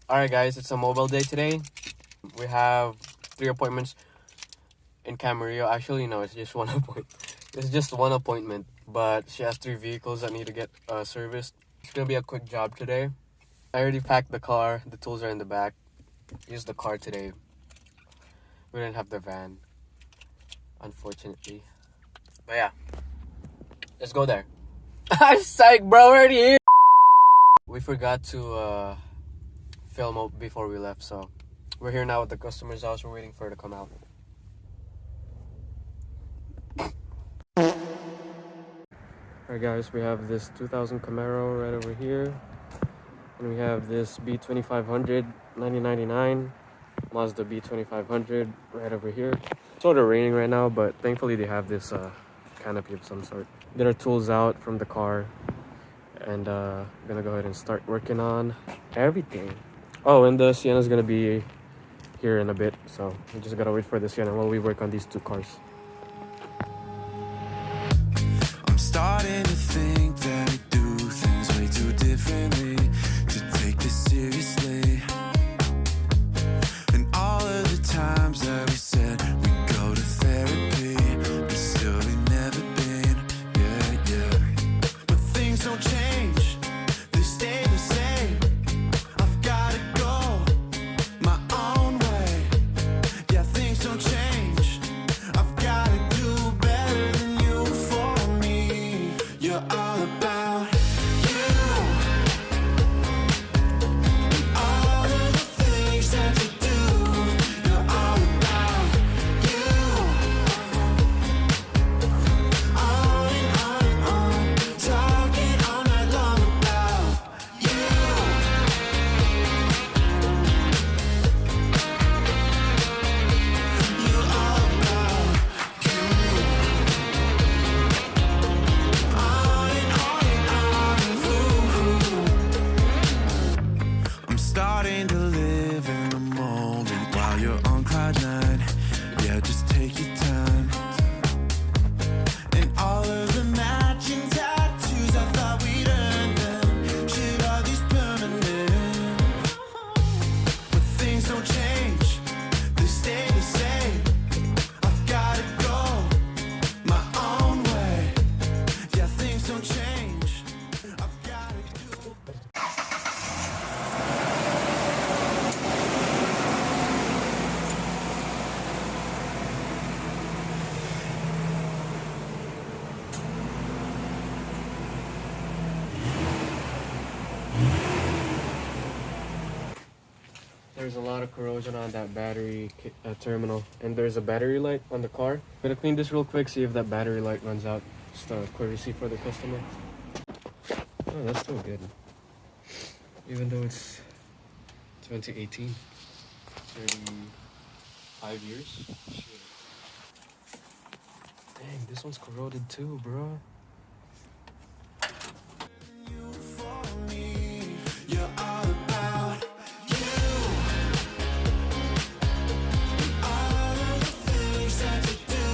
Alright guys, it's a mobile day today. We have 3 appointments in Camarillo. Actually no, it's just one appointment. It's just one appointment, but she has 3 vehicles that need to get serviced. It's gonna be a quick job today. I already packed the car, the tools are in the back. Used the car today. We didn't have the van, unfortunately. But yeah, let's go there. I'm psyched, bro, we're already here. We forgot to film out before we left, so we're here now at the customer's house. We're waiting for her to come out. Alright guys, we have this 2000 Camaro right over here, and we have this B2500 1999 Mazda B2500 right over here. It's sort of raining right now, but thankfully they have this canopy of some sort. Get our tools out from the car, and I'm gonna go ahead and start working on everything. Oh, and the Sienna's gonna be here in a bit, so we just gotta wait for the Sienna while we work on these 2 cars. I'm starting to think that we do things way too differently to take this seriously. And all of the times that we said we'd go to therapy, but still we never been, yeah. But things don't change, they stay the same. I've gotta go my own way. Yeah, things don't change, I've gotta do better than you for me. You're all about you, and all of the things that you do. You're all about you, on and on, talking all night long about you. You're all about you, on and on. I'm starting to live in the moment while you're on cloud 9. Yeah, just take your time. And all of the matching tattoos, I thought we'd earn them. Shit, are these permanent? But things don't change, they stay the same. I've gotta go my own way. Yeah, things don't change, I've gotta do. There's a lot of corrosion on that battery terminal, and there's a battery light on the car. I'm gonna clean this real quick, see if that battery light runs out. Just a courtesy for the customer. Oh, that's still good. Even though it's 2018. 35 years. Shit. Dang, this one's corroded too, bro. You for me, you're all about you. All of the things that you do,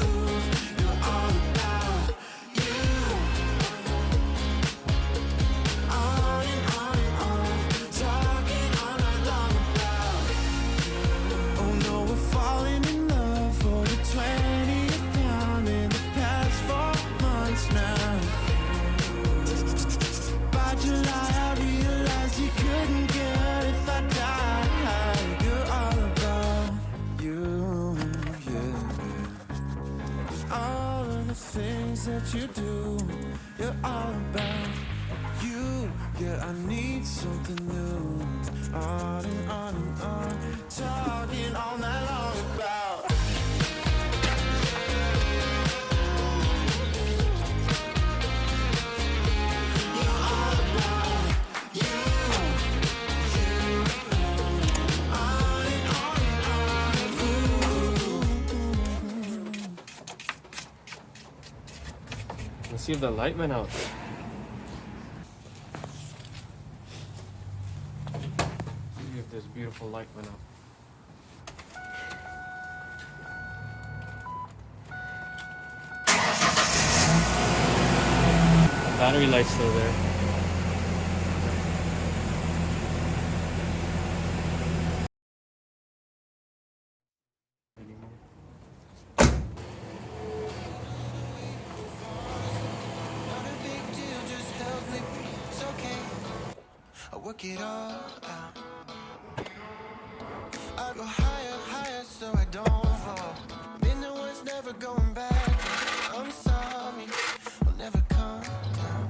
you're all about you. On and on, talking all night long about. Oh no, we're falling in love for the 20th time in the past 4 months now. By July, I realized you couldn't care if I died. You're all about you, yeah. All of the things that you do, you're all about you. Yeah, I need something new. On and on, talking all night long about. You're all about you, on and on. Let's see if the light went out. See if this beautiful light went out. Battery light's still there. I work it all out. I go higher, higher so I don't fall. Been the ones never going back. I'm sorry, I'll never come down.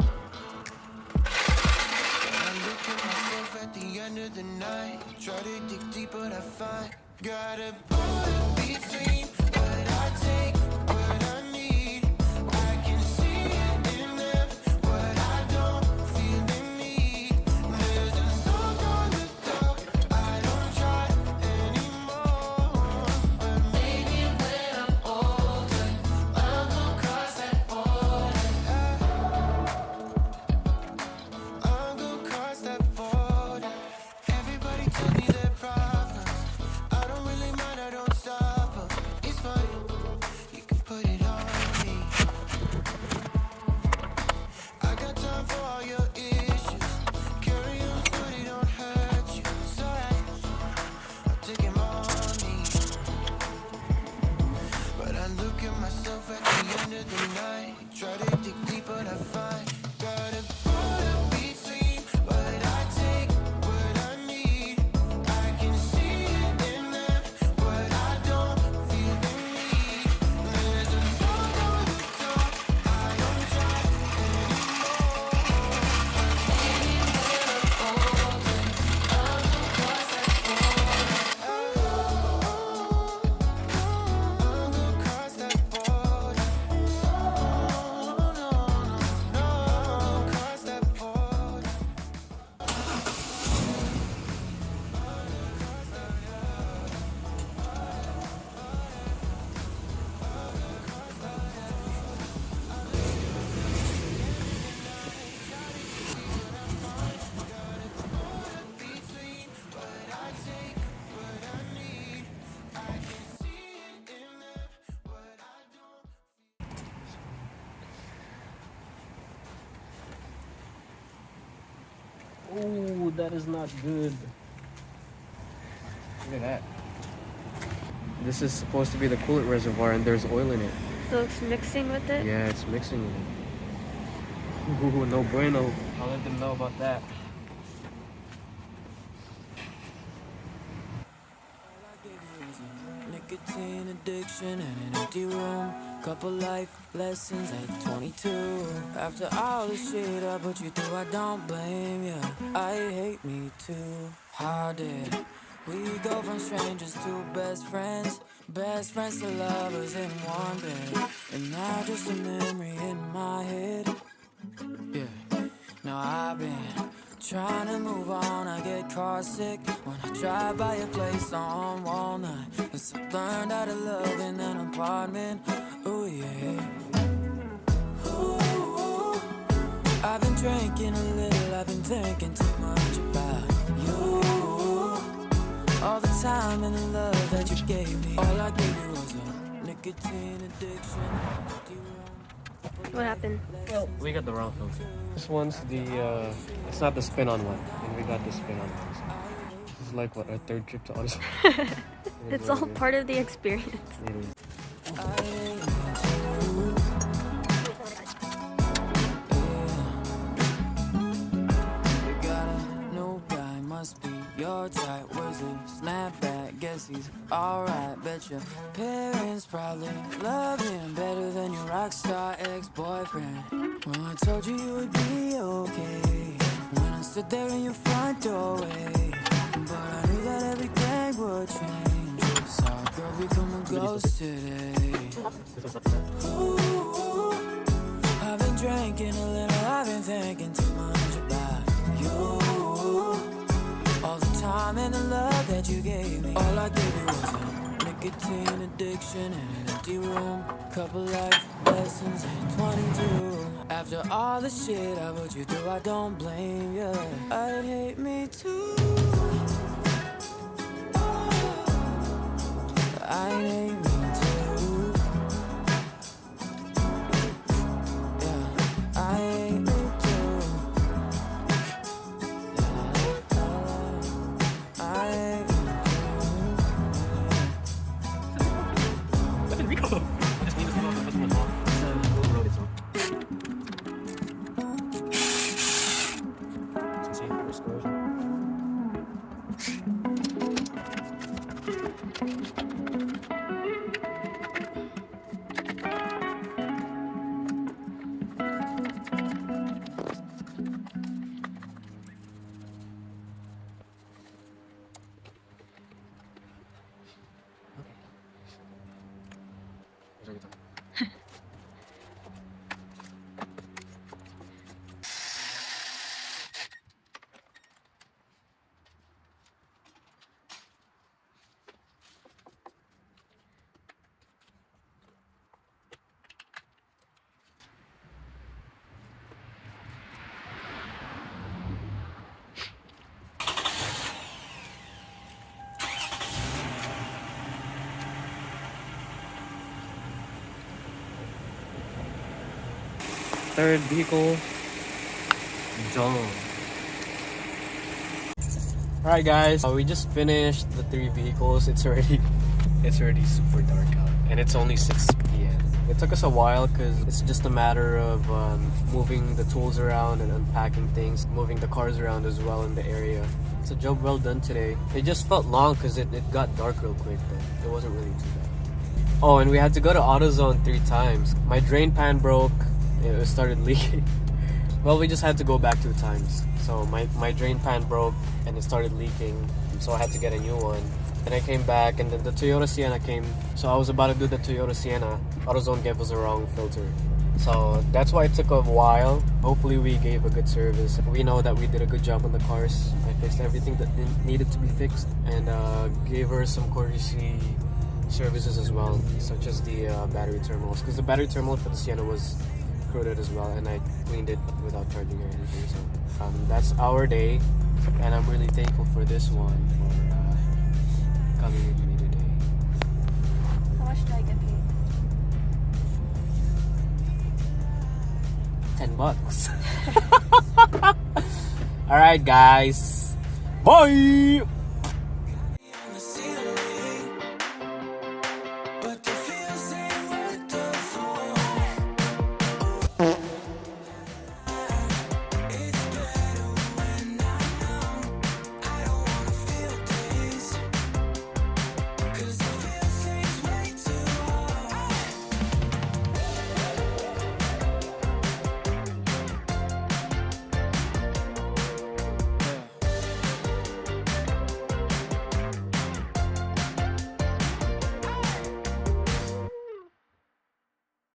I look at myself at the end of the night. Try to dig deep, but I find gotta put between what I take, what I need. I can see it in them, what I don't feel in me. There's a knock on the door, I don't try anymore. But maybe when I'm older, I'll go cross that border. I'll go cross that border. Everybody tell me their problems. I don't really mind, I don't stop 'em. It's fine, you can put it on me. I got time for all your issues. Carry on so they don't hurt you. So I'll take 'em on me. But I look at myself at the end of the night. Try to dig deep, but I find gotta put up between what I take, what I need. I can see it in them, what I don't feel in me. There's a knock on the door, I don't try anymore. Maybe when I'm older, I'll go cross that border. I'll go cross that border. No, cross that border. Between what I take, what I need. I can see it in them, what I don't. Oh, that is not good. Look at that. This is supposed to be the coolant reservoir and there's oil in it. So it's mixing with it? Yeah, it's mixing with it. Ooh, no bueno. I'll let them know about that. Nicotine addiction and an empty room. Couple life lessons at 22. After all the shit I put you through, I don't blame you. I hate me too. How did we go from strangers to best friends? Best friends to lovers in one bed. And now just a memory in my head. Yeah. Now I've been trying to move on, I get car sick when I drive by a place on Walnut. Cause I learned how to love in an apartment. Ooh yeah. Ooh, I've been drinking a little, I've been thinking too much about you. All the time and the love that you gave me. All I gave you was a nicotine addiction. What happened? Well, we got the wrong filter. This one's the, it's not the spin-on one. And we got the spin-on one. So this is like, what, our third trip to Auto. It's all part of the experience. It is. You got a new guy, must be your type. Wears a snapback, guess he's alright. Bet your parents probably love him better than your rockstar ex-boyfriend. Well, I told you you would be okay when I stood there in your front doorway. But I knew that everything would change. Saw a girl become a ghost today. Ooh, I've been drinking a little, I've been thinking too much about you. All the time and the love that you gave me. All I gave you was a nicotine addiction and an empty room. Couple life lessons at 22. After all the shit I put you through, I don't blame you. I'd hate me too. I'd hate me too. Yeah, I hate me too. I hate me see. Risk goes. Third vehicle done. Alright guys, we just finished the 3 vehicles. It's already super dark out and it's only 6 p.m. It took us a while because it's just a matter of moving the tools around and unpacking things, moving the cars around as well in the area. It's a job well done today. It just felt long because it got dark real quick, but it wasn't really too bad. Oh, and we had to go to AutoZone 3 times. My drain pan broke. It started leaking. Well, we just had to go back 2 times. So my drain pan broke and it started leaking. So I had to get a new one. Then I came back and then the Toyota Sienna came. So I was about to do the Toyota Sienna. AutoZone gave us the wrong filter. So that's why it took a while. Hopefully we gave a good service. We know that we did a good job on the cars. I fixed everything that needed to be fixed and gave her some courtesy services as well, such as the battery terminals. Because the battery terminal for the Sienna was corroded as well and I cleaned it without charging or anything. So that's our day and I'm really thankful for this one for coming with me today. How much do I get paid? $10. Alright guys, bye.